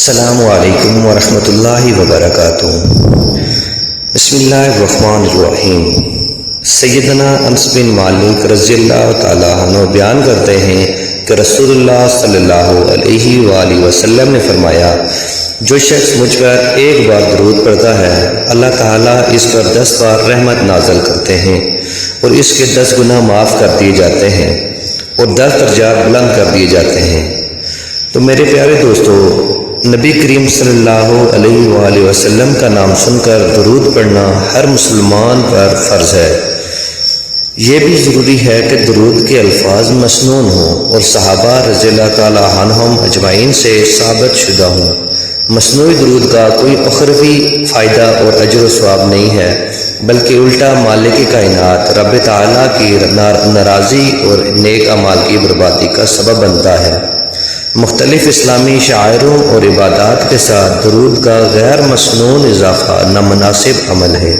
السلام علیکم ورحمۃ اللہ وبرکاتہ۔ بسم اللہ الرحمن الرحیم۔ سیدنا انس بن مالک رضی اللہ تعالیٰ عنہ بیان کرتے ہیں کہ رسول اللہ صلی اللہ علیہ وآلہ وسلم نے فرمایا، جو شخص مجھ پر ایک بار درود پڑھتا ہے اللہ تعالیٰ اس پر 10 بار رحمت نازل کرتے ہیں اور اس کے 10 گناہ معاف کر دیے جاتے ہیں اور 10 درجات بلند کر دیے جاتے ہیں۔ تو میرے پیارے دوستو، نبی کریم صلی اللہ علیہ وآلہ وسلم کا نام سن کر درود پڑھنا ہر مسلمان پر فرض ہے۔ یہ بھی ضروری ہے کہ درود کے الفاظ مسنون ہوں اور صحابہ رضی اللہ تعالیٰ عنہم اجمعین سے ثابت شدہ ہوں۔ مصنوعی درود کا کوئی اخروی فائدہ اور اجر و ثواب نہیں ہے، بلکہ الٹا مالک کائنات رب تعالیٰ کی ناراضی اور نیک اعمال کی بربادی کا سبب بنتا ہے۔ مختلف اسلامی شاعروں اور عبادات کے ساتھ درود کا غیر مسنون اضافہ نامناسب عمل ہے۔